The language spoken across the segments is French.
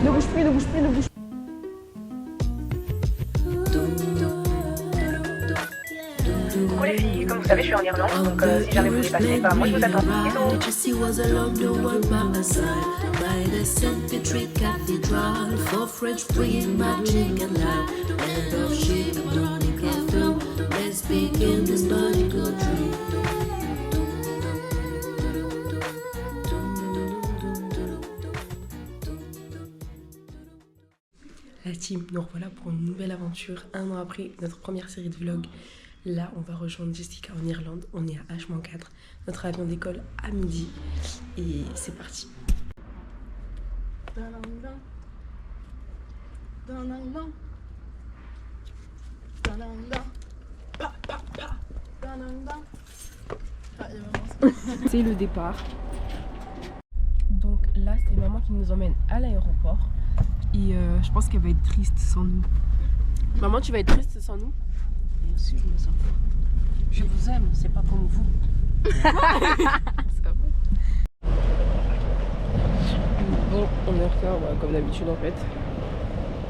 Ne bouge plus, ne bouge plus, ne bouge plus. Coucou les filles, comme vous savez je suis en Irlande, donc si jamais vous voulez passer, bah moi je vous attends. La team, nous revoilà pour une nouvelle aventure, un an après notre première série de vlogs. Là, on va rejoindre Jessica en Irlande, on est à H-4, notre avion décolle à midi et c'est parti. C'est le départ. Donc là, c'est maman qui nous emmène à l'aéroport. Et je pense qu'elle va être triste sans nous. Maman, tu vas être triste sans nous? Bien sûr, mes enfants. Je vous aime, c'est pas comme vous. Bon, on est en retard, bah, comme d'habitude en fait.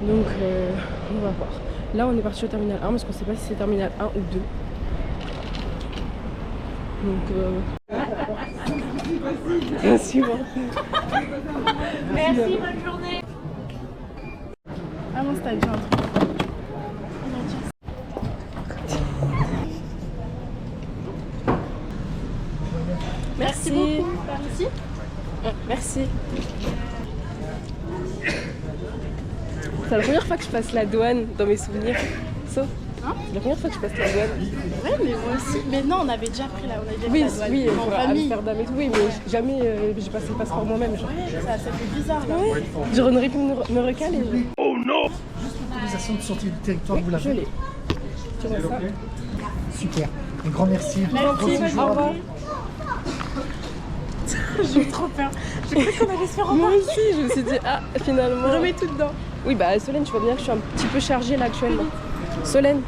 Donc, on va voir. Là, on est parti au terminal 1 parce qu'on sait pas si c'est terminal 1 ou 2. Donc, merci. Merci, bonne journée. Ah non, c'était bien. Merci beaucoup. Par ici. Merci. C'est la première fois que je passe la douane dans mes souvenirs. Sauf. Hein? C'est la première fois que je passe la douane. Ouais, mais moi aussi. Mais non, on avait déjà pris la, on avait déjà Oui, pris la douane. oui, en pour famille. Amsterdam et tout, oui, mais jamais j'ai passé le passeport moi-même. Genre. Ouais, ça fait bizarre là. Ouais. Genre, on aurait pu me recaler. Oh non! Juste l'autorisation de sortie du territoire, vous Je l'avez. l'ai. Tu vois ça? Super. Un grand merci. Merci, Bon séjour Au à revoir. vous. J'ai eu trop peur. J'ai cru qu'on allait se faire Moi remarquer. aussi, je me suis dit, ah, finalement. Remets tout dedans. Oui, bah, Solène, tu vois bien que je suis un petit peu chargée là actuellement. Solène.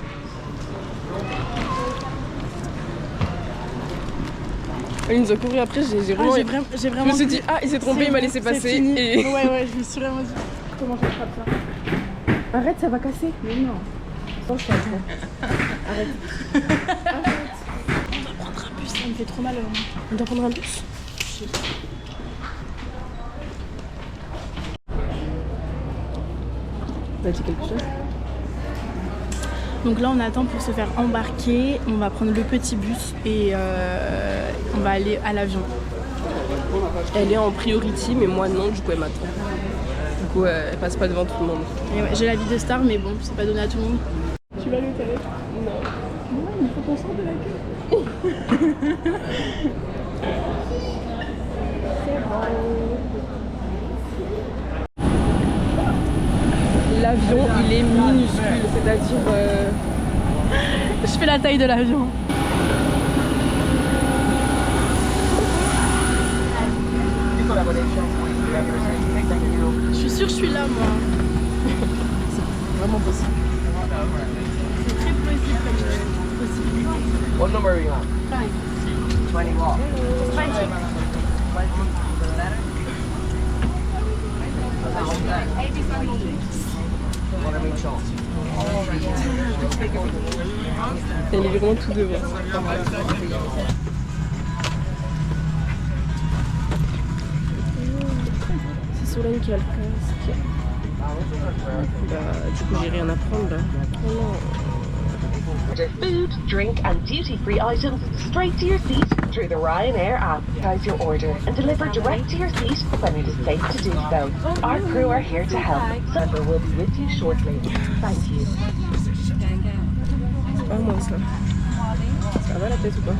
Il nous a couru après, j'ai Ah, vraiment. j'ai Je vraiment. me suis dit, ah, il s'est trompé, il m'a laissé C'est passer. fini. Et... Ouais, je me suis vraiment dit. Comment je frappe ça? Arrête, ça va casser. Mais non. Sans ça, Arrête. On va prendre un bus, ça me fait trop mal. On doit prendre un bus. T'as dit quelque chose? Donc là, on attend pour se faire embarquer. On va prendre le petit bus et on va aller à l'avion. Elle est en priority, mais moi non, du coup elle m'attend. Du coup elle passe pas devant tout le monde. Et ouais, j'ai la vie de star, mais bon, c'est pas donné à tout le monde. Tu vas lui télé? Non. Non, il faut qu'on sorte de la queue. L'avion il est minuscule, c'est-à-dire Je fais la taille de l'avion. Je suis sûre que je suis là, moi. vraiment possible. C'est très possible comme possibilité. What number are you on? 20 what? 20. What are we on? Elle est vraiment tout devant. C'est Solène qui a le casque. Bah, du coup, j'ai rien à prendre là. Oh non. Food, drink and duty-free items straight to your seat through the Ryanair app. Price your order and deliver direct to your seat when it is safe to do so. Our crew are here to help. Member will be with you shortly. Thank you. C'est pas moi ça. Ça va la tête ou pas?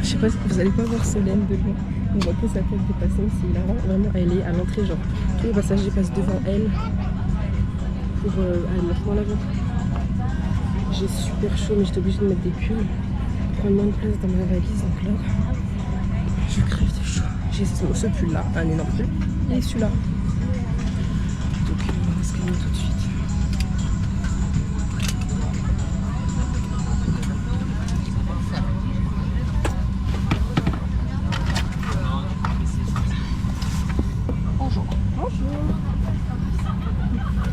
Je sais pas, vous allez pas voir Solène de loin. On voit que sa tête dépasser, mais c'est hilarant. Vraiment, elle est à l'entrée, genre. Tous les passagers passent devant elle pour aller mettre dans l'avion. J'ai super chaud, mais j'étais obligée de mettre des pulls pour prendre moins de place dans ma valise. Donc là, je crève de chaud. J'ai ce pull là, un énorme pull, et celui-là. Donc on va se calmer tout de suite.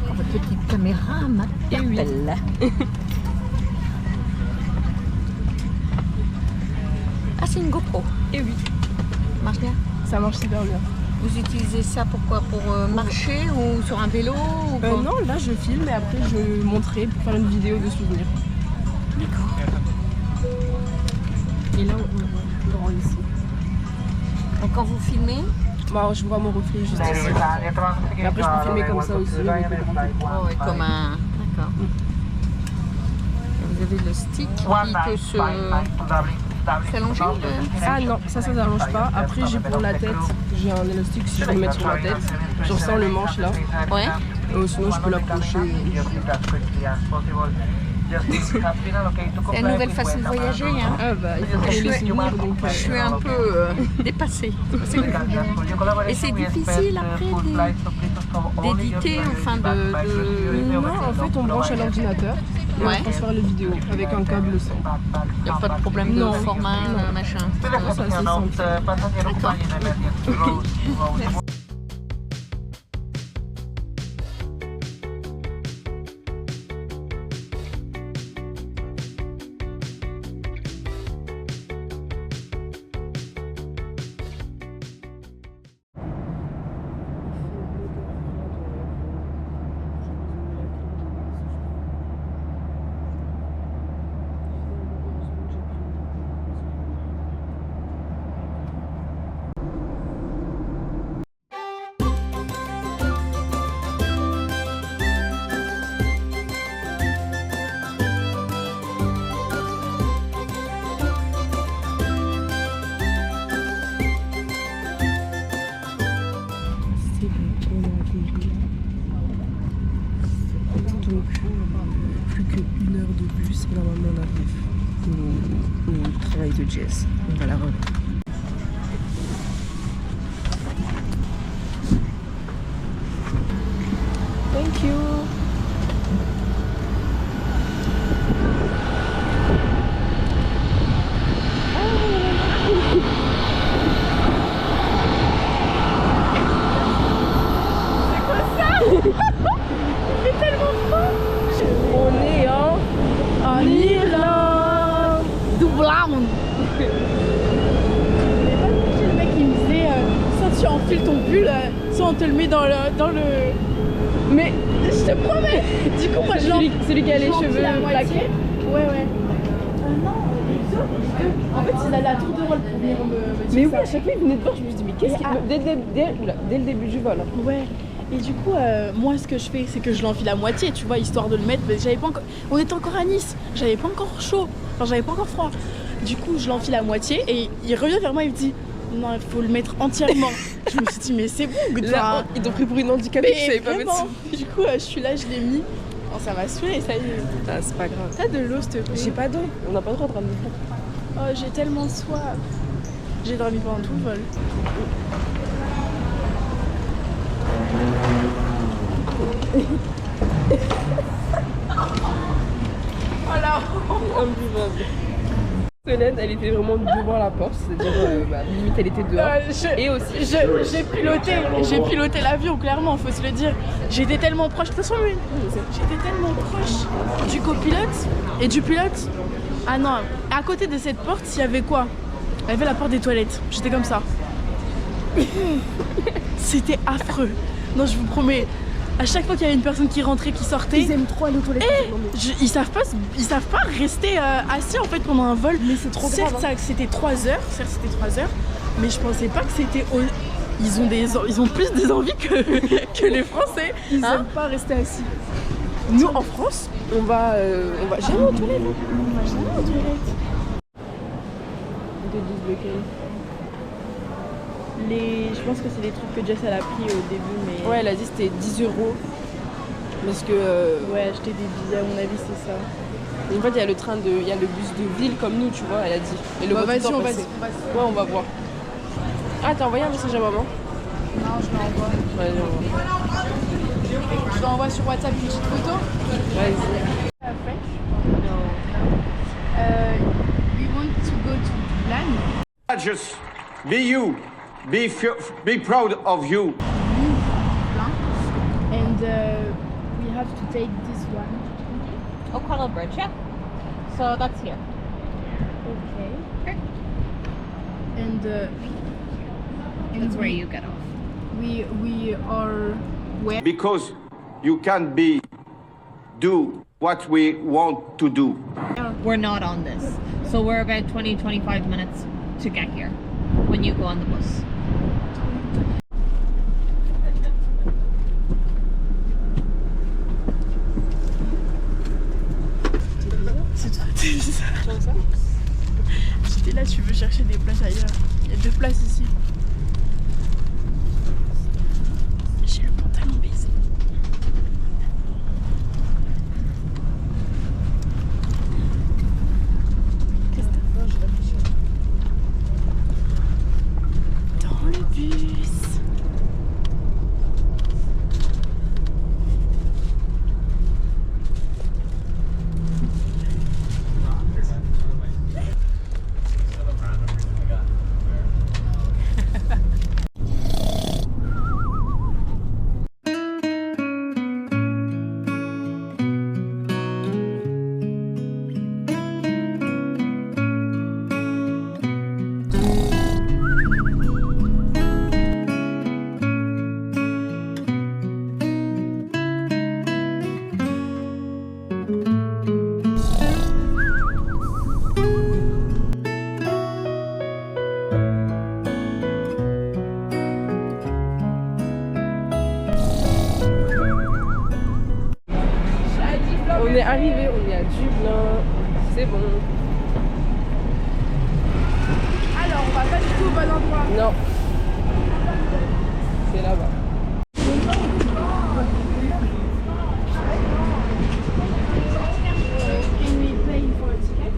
Votre petite caméra m'interpelle. Ah, c'est une GoPro. Et oui, Marche bien. ça marche super bien. Vous utilisez ça pour quoi? Pour marcher ou sur un vélo ou quoi? Non, là je filme et après je montrerai pour faire une vidéo de souvenir. D'accord. Et là on rend ici. Donc quand vous filmez, Bah, je vois mon reflet juste ici. Et après je peux filmer comme ça aussi. avec le grand plan. oh, ouais, comme un... D'accord. Vous avez le stick qui peut s'allonger. Ah non, ça s'allonge pas. Après j'ai pour la tête, j'ai un élastique si je veux le mettre sur ma tête. Je ressens le manche là. Ouais. Sinon je peux l'approcher. C'est la nouvelle façon de voyager. Hein. Ah bah il faut créer les souvenirs donc. Je suis un peu dépassée. Et c'est difficile après d'éditer, enfin de... Non, en fait on branche à l'ordinateur et Ouais. on transfère les vidéos avec un câble son. Il n'y a pas de problème de Non. format, machin. Ça c'est simple. Donc, plus qu'une heure de bus et normalement on arrive au travail de Jess. On va la revoir. Thank you. On est en Irlande. Dublin. Le mec il me disait soit tu enfiles ton pull, soit on te le met dans le. Mais je te promets. Du coup moi je Celui qui a les cheveux plaqués. Ouais ouais. Non, les autres, en fait ils allaient à tour de rôle pour venir me dire Mais oui, ça. à chaque fois ils venaient de voir, je me suis dit mais qu'est-ce qu'il dès le début du vol. Ouais. Et du coup, moi, ce que je fais, c'est que je l'enfile à moitié, tu vois, histoire de le mettre. Mais j'avais pas encore... On était encore à Nice, j'avais pas encore chaud, enfin, j'avais pas encore froid. Du coup, je l'enfile à moitié et il revient vers moi et il me dit non, il faut le mettre entièrement. Je me suis dit, mais c'est bon, Là, ils t'ont pris pour une handicapée, je savais pas mettre ça. Du coup, je suis là, je l'ai mis. Oh, ça m'a saoulé, ça y est. Ah, c'est pas grave. T'as de l'eau, s'il te plaît? J'ai pas d'eau, on n'a pas le droit de ramener d'eau. Oh, j'ai tellement soif. J'ai dormi pendant tout le vol. Imbuvable. Solène, elle était vraiment devant la porte, c'est-à-dire limite elle était dehors. Et aussi, J'ai piloté l'avion, clairement, faut se le dire. J'étais tellement proche, de toute façon, j'étais tellement proche du copilote et du pilote. Ah non, à côté de cette porte, il y avait quoi? Il y avait la porte des toilettes. J'étais comme ça. C'était affreux. Non, je vous promets. À chaque fois qu'il y avait une personne qui rentrait, qui sortait, ils aiment trop aller aux toilettes. ils savent pas rester assis en fait pendant un vol. Mais c'est trop grave. Certes, c'était 3 heures, mais je pensais pas que c'était. Ils ont plus des envies que les Français. Ils aiment pas rester assis. Nous en France, on va jamais aux toilettes. On va jamais aux toilettes. Ils te disent lequel? Je pense que c'est des trucs que Jess elle a pris au début, mais. Ouais, elle a dit c'était 10 €. Parce que. Ouais, acheter des billets, à mon avis, c'est ça. En fait, il y a le bus de ville comme nous, tu vois, elle a dit. Et le Bah, voit tout le vas-y, temps on va. passer. Ouais, on va voir. Ah, t'as envoyé un message à maman? Non, je l'envoie. Vas-y, on va. Je l'envoie sur WhatsApp une petite photo. Vas-y. French. We want to go to Dublin. Just be you. Be proud of you. we have to take this one. O'Connell Bridge, yeah. So that's here. Okay. And That's where you get off. we are where? Because you can't do what we want to do. We're not on this. So we're about 20-25 minutes to get here when you go on the bus. C'est toi, t'es bizarre. J'étais là, tu veux chercher des places ailleurs. Il y a 2 places ici. J'ai le pantalon baisé. Qu'est-ce que t'as fait? Dans le bus. On est arrivé, on est à Dublin, c'est bon. Alors, on va pas du tout au bon endroit. Non. C'est là-bas. Can we pay for a ticket?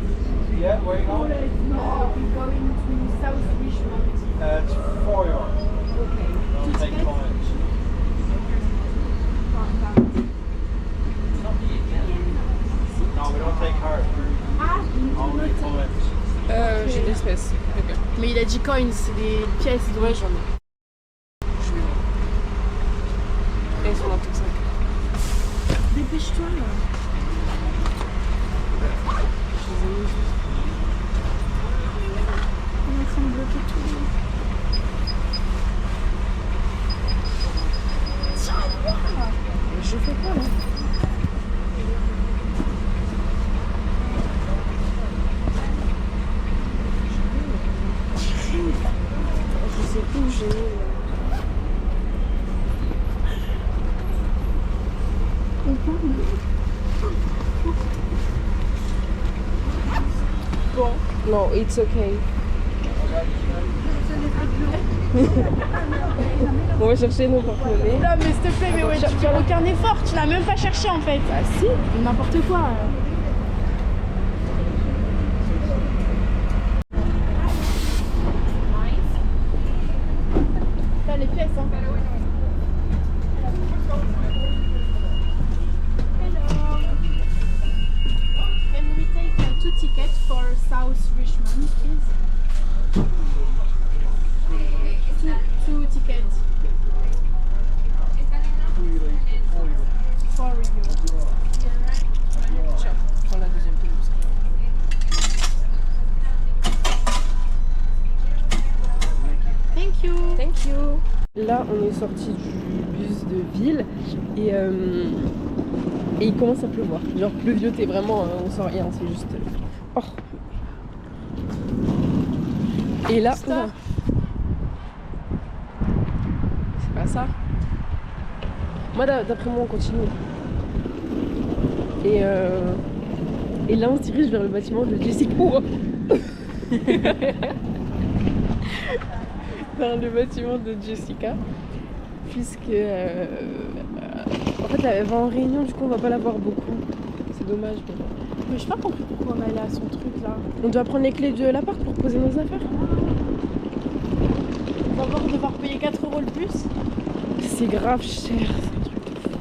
Yeah, where you going? We're going to South Richmond. It's 4 euros. Okay. Don't take mileage. No, we don't take card. Only mileage. J'ai l'espèce. Ok. Mais il a dit coins, c'est des pièces. Ouais, j'en ai. Je vais voir. Et elles sont dans ton sac. Dépêche-toi là. Je les ai mis juste. On est en train de bloquer tout. Tiens, voilà. Mais je fais quoi là? Je sais plus où j'ai mis là. Bon. Non, it's okay. On va chercher nos porte-monnaies. Non mais s'il te plaît, mais ouais, tu fais aucun effort, tu l'as même pas cherché en fait. Bah si. N'importe quoi. T'as les pièces hein. Hello. Can we take 2 tickets for South Richmond, please? Two tickets. 4 euros. Tiens, prends la deuxième pelouse. Thank you. Thank you. Là, on est sorti du bus de ville et il commence à pleuvoir. Genre pleuvioter vraiment, on sent rien, c'est juste. Oh. Et là, Stop. oula. C'est pas ça. Moi, d'après moi, on continue. Et là, on se dirige vers le bâtiment de Jessica. Vers le bâtiment de Jessica. Puisque en fait elle va en réunion, du coup on va pas la voir beaucoup. C'est dommage. Mais j'ai pas compris pourquoi on allait à son truc là. On doit prendre les clés de l'appart pour poser nos affaires. On va voir devoir payer 4 euros le plus. C'est grave cher, c'est un truc de fou.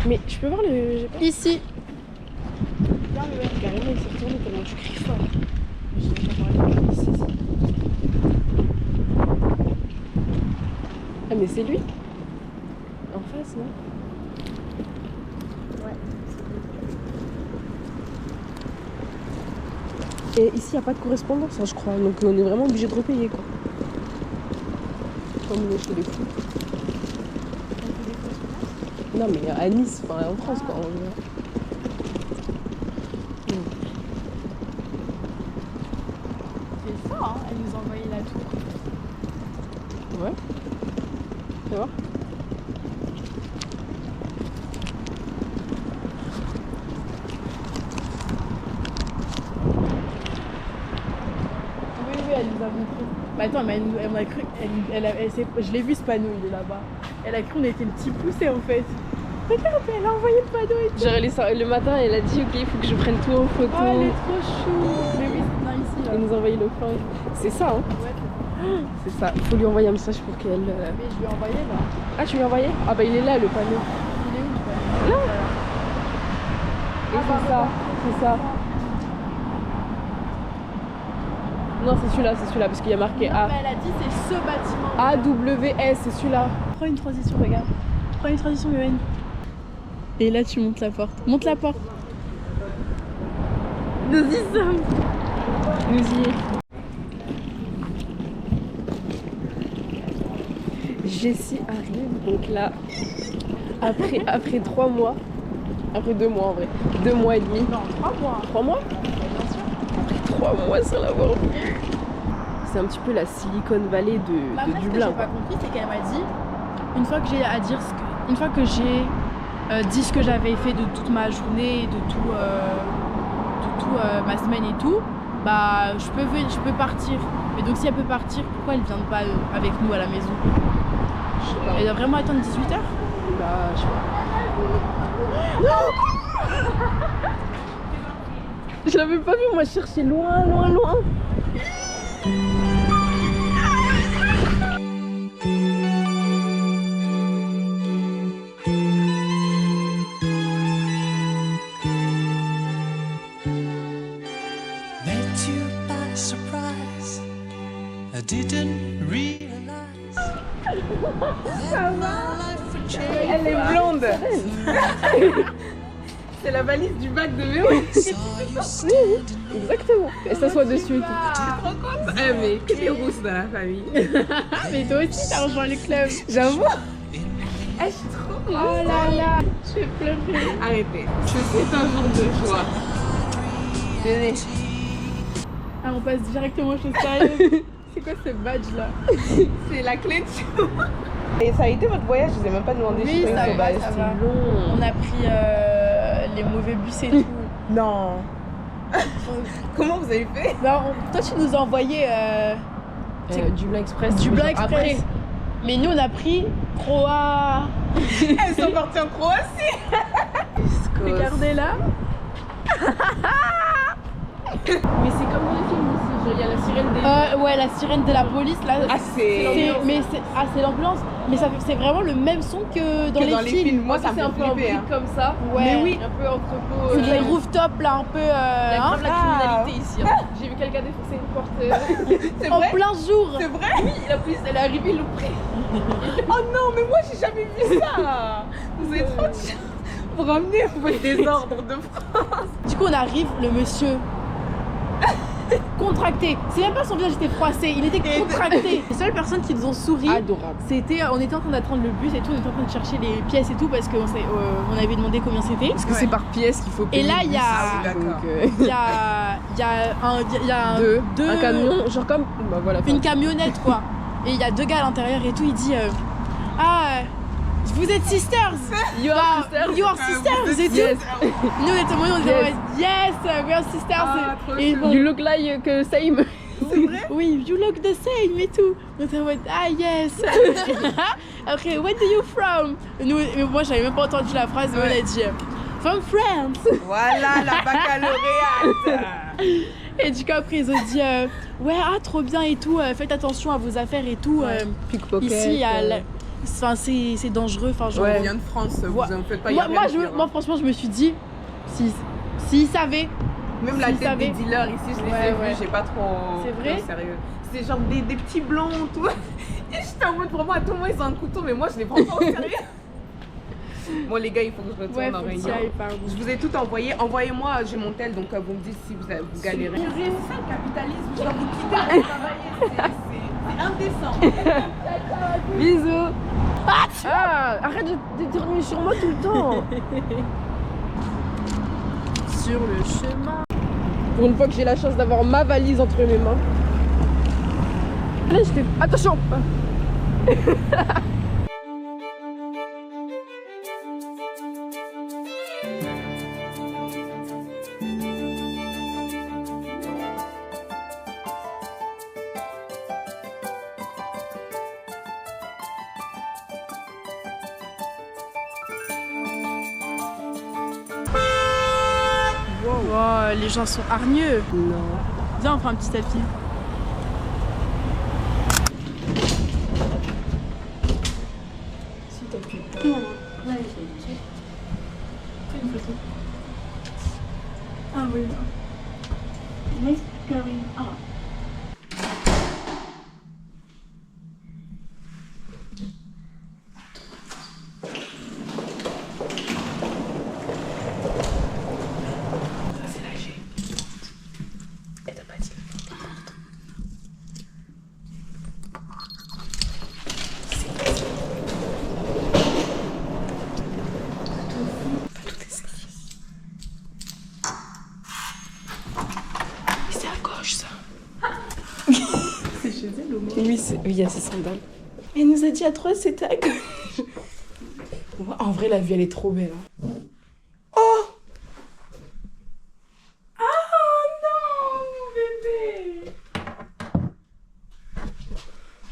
Mais je peux voir le GPS? Ici. Carrément il s'est retourné tellement tu cries fort. Je vais pas parler. Ici. Ah mais c'est lui? place, non? Et ici, il n'y a pas de correspondance, hein, je crois. Donc, on est vraiment obligé de repayer, quoi. Comme chez les fous. Non, mais à Nice, enfin en France, quoi. C'est ça, hein, elle nous a envoyé la tour. Ouais. Tu vois? Oui, elle nous a montré. Bah attends, mais elle m'a cru. Je l'ai vu ce panneau, il est là-bas. Elle a cru qu'on était le petit poussé en fait. Regarde, elle a envoyé le panneau et tout. Genre, le matin, elle a dit ok, il faut que je prenne tout en photo. Oh, elle est trop chou. Mais oui, c'est bien ici là. Elle nous a envoyé le flingue. C'est ça, hein? Ouais, C'est ça. Il faut lui envoyer un message pour qu'elle. mais je lui ai envoyé là. Ah, tu lui as envoyé? Ah, bah il est là le panneau. Il est où le panneau? Là. Et c'est ça, c'est ça. Non, c'est celui-là, parce qu'il y a marqué Non, A. mais elle a dit c'est ce bâtiment. AWS, c'est celui-là. Prends une transition, regarde. Prends une transition, Yoann. Et là, tu montes la porte. Monte la porte. Nous y sommes. Nous y est. Jessie arrive, donc là, après 3 mois, après 2 mois en vrai, 2 mois et demi. Non, 3 mois. 3 mois? Bien sûr. Après 3 mois sans l'avoir vu. C'est un petit peu la Silicon Valley de Après, ce que Dublin. j'ai pas compris, c'est qu'elle m'a dit, une fois que j'ai dit ce que j'avais fait de toute ma journée, de tout ma semaine et tout, bah je peux partir. Mais donc si elle peut partir, pourquoi elle vient pas avec nous à la maison? Je sais pas. Elle doit vraiment attendre 18h? Bah, je sais pas. Je l'avais pas vu, moi je cherchais loin. Met you by surprise. I didn't realize that my life would change. Elle est blonde. C'est la valise du bac de Véro. Saw you standing Exactement. Elle s'assoit dessus et tout. Eh mais que des rousses dans la famille. Mais toi aussi t'as rejoint le club. J'avoue. Eh, je suis trop Oh là là, je vais pleurer. Arrêtez. C'est un jour de joie. Tenez. Ah, on passe directement aux choses sérieuses. C'est quoi ce badge là? C'est la clé de tout. Et ça a été votre voyage? Je vous ai même pas demandé. Oui, je sais pas, ça une va, soirée, ça c'était va. long. On a pris les mauvais bus et tout. Non. Comment vous avez fait? Bah, toi tu nous as envoyé Dublin Express. Dublin genre Express. Après. Mais nous on a pris Croa. Elles sont parties en Croatie. Regardez là. Mais c'est comme dans les films ici. Genre, il y a la sirène des. Ouais, la sirène de la police là. Ah, c'est c'est l'ambulance. Mais c'est vraiment le même son que dans les films. Moi, ça me c'est fait un peu un flipper. brique Hein. comme ça. Ouais. Mais oui, un peu entrepôt. C'est des rooftops là un peu. Il y a grave la hein. criminalité ici. Hein. J'ai vu quelqu'un défoncer une porte. C'est En vrai? plein jour. C'est vrai? Oui, la police elle est arrivée, ils l'ont pris. Oh non, mais moi j'ai jamais vu ça. Vous êtes trop de chance. Vous ramenez des ordres de France. Du coup on arrive, le monsieur contracté. C'est même pas son visage était froissé, il était contracté. Les seules personnes qui nous ont souri, Adorable. c'était, on était en train d'attendre le bus et tout, on était en train de chercher les pièces et tout parce qu'on on avait demandé combien c'était. Parce que c'est par pièce qu'il faut payer. Et là, le il y bus. a- D'accord. Donc, Il y a un camion, genre comme. Bah voilà. une camionnette quoi. Et il y a 2 gars à l'intérieur et tout, il dit vous êtes sisters. You are sisters. You are sisters et tout. Yes. Nous on était en mode yes, we are sisters. Ah, trop Et chou. bon, You look like same. oui, you look the same et tout. On était en mode yes. Après, where do you from? Nous, moi j'avais même pas entendu la phrase, mais on a dit from France. Voilà la baccalauréate. Et du coup après ils ont dit ouais trop bien et tout, faites attention à vos affaires et tout. Pickpocket. Ici il y a enfin c'est dangereux, enfin genre. On vient de France, vous en faites pas. Moi franchement je me suis dit s'ils savaient. Même la s'ils tête savaient. des dealers ici, je les Ouais, ai ouais. vus, j'ai pas trop. C'est vrai? pris au sérieux. C'est genre des petits blonds, tout. Et j'étais en mode vraiment à tout moment ils ont un couteau, mais moi je les prends pas au sérieux. Bon les gars, il faut que je retourne Ouais, en faut que réunion. t'y ailles, pardon. Je vous ai tout envoyé. Envoyez-moi, j'ai mon tel, donc vous me dites si vous galérez. C'est ça le capitalisme, je dois vous quitter pour travailler. C'est indécent. Bisous. Ah, arrête de tourner sur moi tout le temps. Sur le chemin. Pour une fois que j'ai la chance d'avoir ma valise entre mes mains. Là, attention. Wow, les gens sont hargneux. Non. Viens, on fera un petit selfie. Ah oui. Oui, il y a ses sandales. Elle nous a dit à 3 c'était à gauche. En vrai, la vue, elle est trop belle. Hein. Oh non, mon bébé.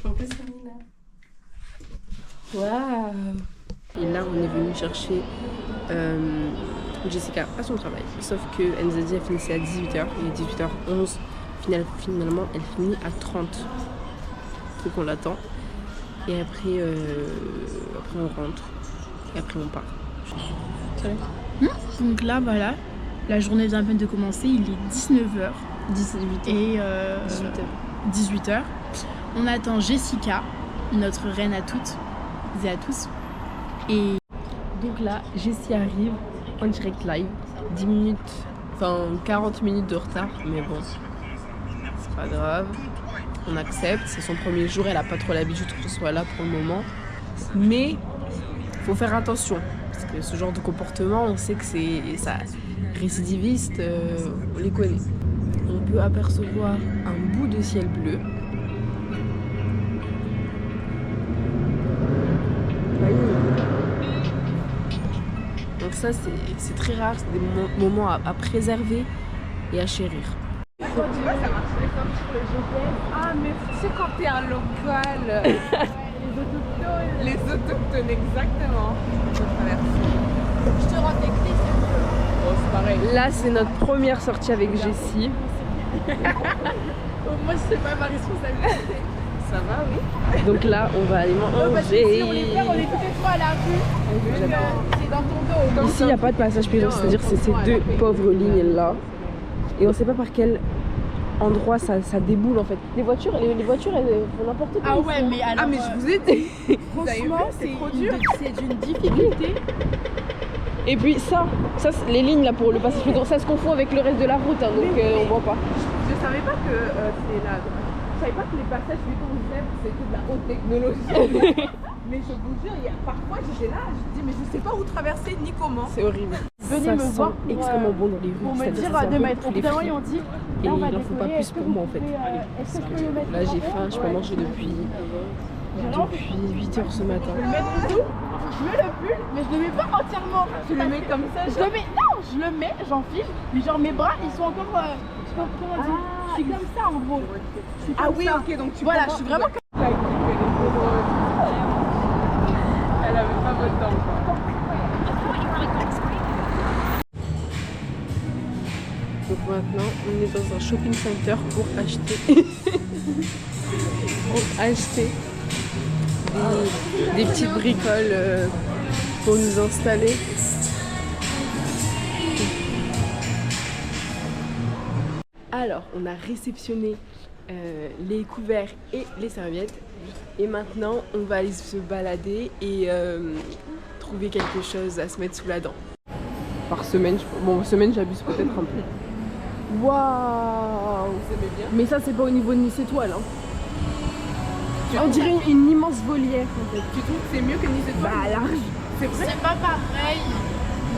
En plus, Waouh. Et là, on est venu chercher Jessica à son travail. Sauf que elle nous a dit qu'elle finissait à 18h. Il est 18h11. Finalement, elle finit à 30. Donc on l'attend. Et après, on rentre. Et après, on part. Donc là, voilà, la journée vient à peine de commencer. Il est 19h. 18h. Et 18h. 18h. On attend Jessica, notre reine à toutes et à tous. Et Donc là, Jessie arrive en direct live. 10 minutes, enfin 40 minutes de retard. Mais bon, c'est pas grave. On accepte. C'est son premier jour. Elle a pas trop l'habitude que ce soit là pour le moment. Mais faut faire attention. Parce que ce genre de comportement, on sait que c'est ça récidiviste. On les connaît. On peut apercevoir un bout de ciel bleu. Donc ça, c'est très rare. C'est des moments à préserver et à chérir. Quand tu vois, ça marche sur le GPS. Ah, mais tu sais, quand t'es un local. Les autochtones, exactement. Je te rends tes clés, Bon, c'est pareil. Là, c'est notre première sortie avec Jessie. moi, c'est pas ma responsabilité. Ça va, oui. Donc là, on va aller manger. Si on les fait, on est toutes les trois à la rue. C'est dans ton dos. Ici, il n'y a pas de passage piéton, c'est-à-dire que c'est ces deux pauvres lignes-là. Et on ne sait pas par quel endroit ça déboule en fait. Les voitures, elles font n'importe quoi. Ah ouais, mais alors. Ah, mais je vous ai dit. Franchement, c'est d'une difficulté. Et puis ça les lignes là pour le passage piéton, ça se confond avec le reste de la route, hein, donc on voit pas. Je savais pas que c'est là. Je savais pas que les passages piétons zèbres c'était de la haute technologie. Mais je vous jure, parfois j'étais là, je dis mais je sais pas où traverser ni comment. C'est horrible. Venez ça me sent voir extrêmement bon dans les rues. Pour me C'est-à-dire dire ça sent de bon mettre. pour Au les bout d'un moment, fruits. ils ont dit. Et il n'en faut pas plus pour moi en fait. Est-ce que je peux le mettre Là j'ai faim, je peux manger depuis 8h ce matin. Je vais le mettre et tout. Je mets le pull, mais je le mets pas entièrement. Tu le mets comme ça, Je le mets. Non, je le mets, j'enfile. Mais genre mes bras, ils sont encore. Comment dire. Je suis comme ça en gros. Ah oui, ok, donc tu Voilà, comprends. je suis vraiment. Elle avait pas votre temps. Donc maintenant, on est dans un shopping center pour acheter des petites bricoles pour nous installer. Alors, on a réceptionné les couverts et les serviettes. Et maintenant, on va aller se balader et trouver quelque chose à se mettre sous la dent. Par semaine, bon, semaine j'abuse peut-être un peu. Waouh! Mais ça, c'est pas au niveau de Nice Étoile. Hein. On dirait une immense volière en fait. Tu trouves que c'est mieux que Nice Étoile? Bah, large. C'est vrai? C'est pas pareil,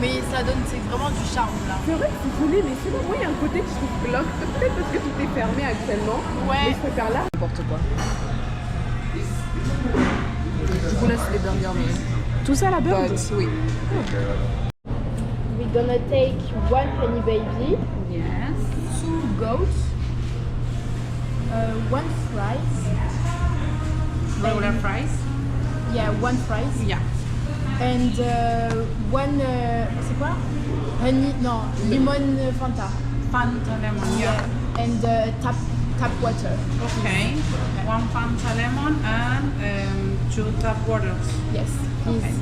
mais ça donne, c'est vraiment du charme là. C'est vrai que c'est joli, mais sinon, moi, il y a un côté que je trouve glauque. Peut-être parce que tout est fermé actuellement. Ouais. Mais je préfère là. N'importe quoi. Du coup, là, c'est des burgers, mais. Tout ça la bird? Oui. We're gonna take one honey baby, Yes. 2 goats, 1 fries. Regular fries. Yeah, 1 fries. Yeah. And 1, c'est quoi? Honey, non, lemon Fanta. Fanta lemon. Yeah. And tap water. Okay. 1 Fanta lemon and 2 tap waters. Yes, please. Okay.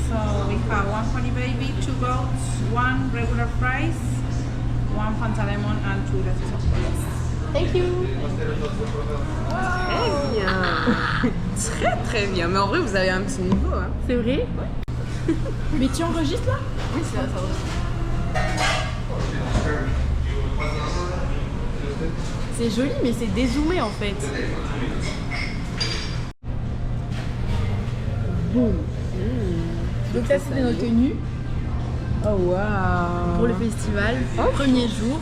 So we have 1 honey baby, 2 goats, 1 regular fries, 1 Fanta lemon and 2 glasses of water. Thank you. Très bien. Très très bien. Mais en vrai, vous avez un petit niveau. Hein. C'est vrai? Mais tu enregistres là? Oui, c'est ça. C'est joli, mais c'est dézoomé en fait. Donc ça c'était nos tenues Oh waouh! pour le festival, premier jour.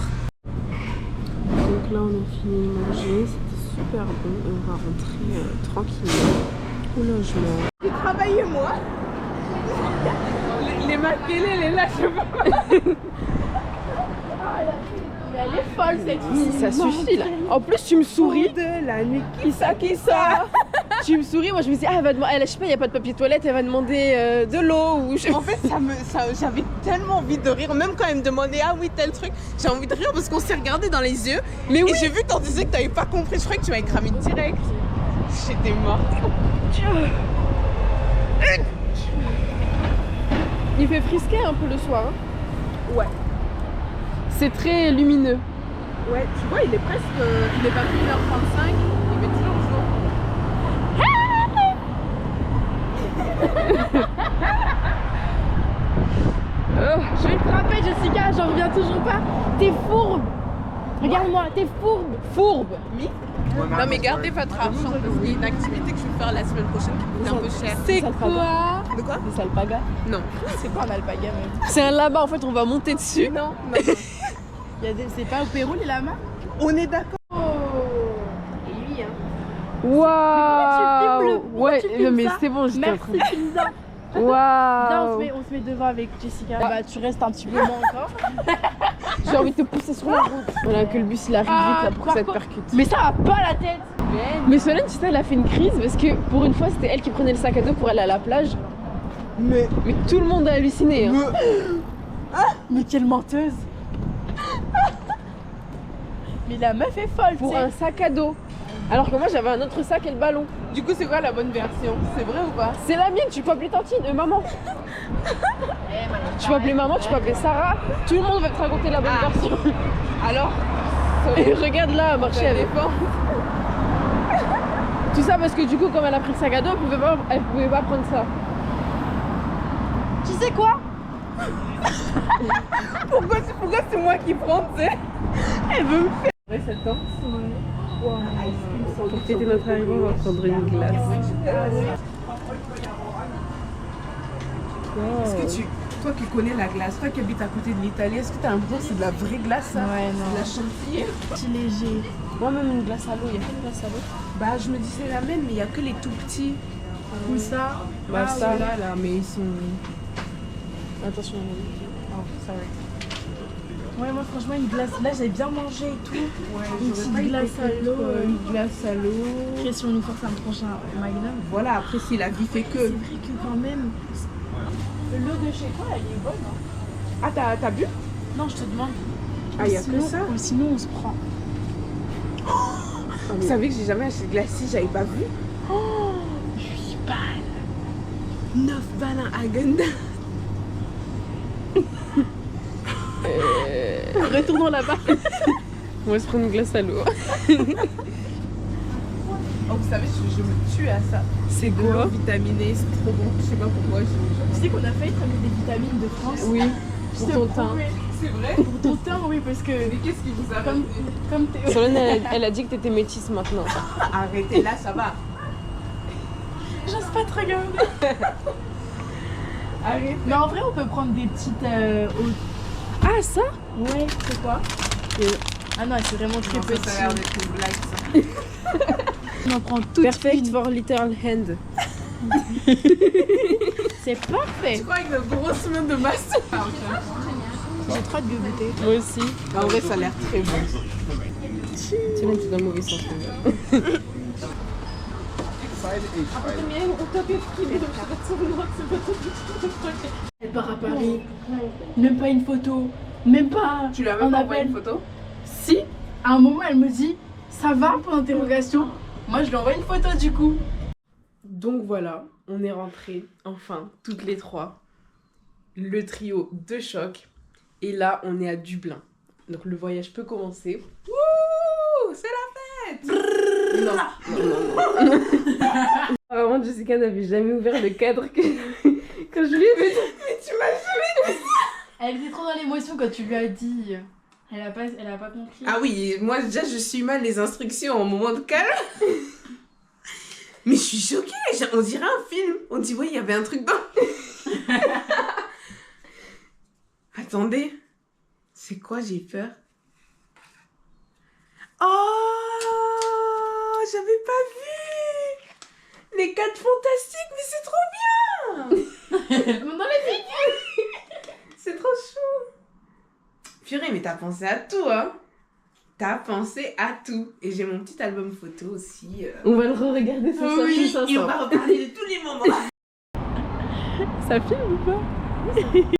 Donc là on a fini de manger, c'était super bon et on va rentrer tranquillement au logement. Travaillez-moi. Les maquillés, elle est là, je veux pas. Mais elle est folle cette fille. Ça suffit là. En plus tu me souris. De la nuit. Qui ça? Tu me souris, moi je me dis ah elle va demander, je sais pas, il y a pas de papier toilette, elle va demander de l'eau ou je... En fait, j'avais tellement envie de rire, même quand elle me demandait ah oui tel truc, j'ai envie de rire parce qu'on s'est regardé dans les yeux. Mais oui. Et j'ai vu que t'en disais que t'avais pas compris, je croyais que tu m'avais cramé direct. J'étais morte. Il fait frisquer un peu le soir. Hein. Ouais. C'est très lumineux. Ouais, tu vois, il est presque. Il est pas 1h35, il fait toujours jour. Je vais te frapper Jessica, j'en reviens toujours pas. T'es fourbe. Regarde-moi, t'es fourbe. Fourbe. Non, mais gardez votre argent parce qu'il y a une activité que je vais faire la semaine prochaine qui coûte un peu cher. C'est quoi? De quoi? Des alpagas. Non. C'est pas un alpaga même. C'est un lama en fait, on va monter dessus. Non. C'est pas au Pérou les lamas? On est d'accord. Oh. Et lui hein. Waouh. Pourquoi tu filmes mais ça? c'est bon, j'étais en Merci train Pilza. de... Viens, Waouh. on se met devant avec Jessica. Bah tu restes un petit peu moins encore. J'ai envie de te pousser sur la route. Voilà que le bus il arrive vite là pour que ça te percute. Mais ça a pas la tête. Mais Solène, tu sais, elle a fait une crise parce que pour une fois c'était elle qui prenait le sac à dos pour aller à la plage. Mais tout le monde a halluciné. Hein. Mais quelle menteuse. Mais la meuf est folle, Pour tu sais. un sac à dos. Alors que moi j'avais un autre sac et le ballon. du coup, c'est quoi la bonne version? C'est vrai ou pas? C'est la mienne, tu peux appeler Tantine, maman. Tu peux appeler maman, tu peux appeler Sarah. Tout le monde va te raconter la bonne version. Alors, Et regarde là, marcher avec. Tout ça parce que du coup, comme elle a pris le sac à dos, elle pouvait pas prendre ça. Tu sais quoi? pourquoi c'est moi qui prends, tu sais? Elle veut me faire. Cette danse? Pour fêter notre arrivée, on va prendre une glace. Est-ce que toi qui connais la glace, toi qui habites à côté de l'Italie, est-ce que t'as l'impression que c'est de la vraie glace ça? Ouais, non. De la chantilly? Petit léger. Moi-même une glace à l'eau, il y a pas de glace à l'eau. Bah je me dis c'est la même, mais il y a que les tout petits. Comme ça. Bah ça, oui, là, mais ils sont. attention. Oh, sorry. Ouais, moi franchement, une glace. Là, j'avais bien mangé et tout. Ouais, Une petite glace à l'eau. Une glace à l'eau. Après, si on nous force un prochain Magnum. Voilà, après si la vie fait que. C'est vrai que quand même. L'eau de chez toi, elle est bonne. Hein. Ah, t'as bu? Non, je te demande. Ah, y a Sinon- que ça? Sinon, on se prend. Vous savez que j'ai jamais acheté de glacis, j'avais pas vu. 8 balles. 9 balles à Agenda. Retournons là-bas. On va se prendre une glace à l'eau. Oh, vous savez, je me tue à ça. C'est De l'eau vitaminée, c'est trop bon. Je sais pas pourquoi. Tu sais qu'on a failli travailler des vitamines de France. Oui, Je pour te ton teint. promets. C'est vrai? Pour ton teint, oui, parce que Mais qu'est-ce qui vous a comme t'es... Solène, elle a dit que t'étais métisse maintenant. Arrêtez là, ça va. J'ose pas te regarder. Arrêtez. Mais en vrai, on peut prendre des petites... Ah, ça? Ouais, c'est quoi Ah non, c'est vraiment très Non, petit. ça a l'air d'être une blague, ça. On en prend toutes Perfect une. for little hand. C'est parfait. Je crois avec notre grosse main de masse. Ah, ok. J'ai trop hâte de goûter. Moi aussi. En vrai, ça a l'air très bon. Solène, t'es dans le mauvais sens. Elle part à Paris. Même pas une photo. Même pas. Tu lui as un même pas envoyé appel. une photo? Si, à un moment, elle me dit ça va pour l'interrogation. Moi, je lui envoie une photo du coup. Donc voilà, on est rentrés, enfin, toutes les trois. Le trio de choc. Et là, on est à Dublin. Donc le voyage peut commencer. Ouh, c'est la fête! Non. Vraiment, Jessica n'avait jamais ouvert le cadre que quand je lui ai fait. Mais tu m'as jamais dit! Elle était trop dans l'émotion quand tu lui as dit. Elle a pas compris. Ah oui, moi déjà je suis mal les instructions en moment de calme. Mais je suis choquée, on dirait un film. On dit ouais, il y avait un truc dans. Attendez, c'est quoi, j'ai peur? Oh, j'avais pas vu les 4 fantastiques, mais c'est trop bien. Dans les figures. C'est trop chou. Purée, mais t'as pensé à tout, hein? T'as pensé à tout. Et j'ai mon petit album photo aussi. On va le re-regarder ce soir Oui, tous et on ensemble. va reparler de tous les moments. Ça filme ou pas?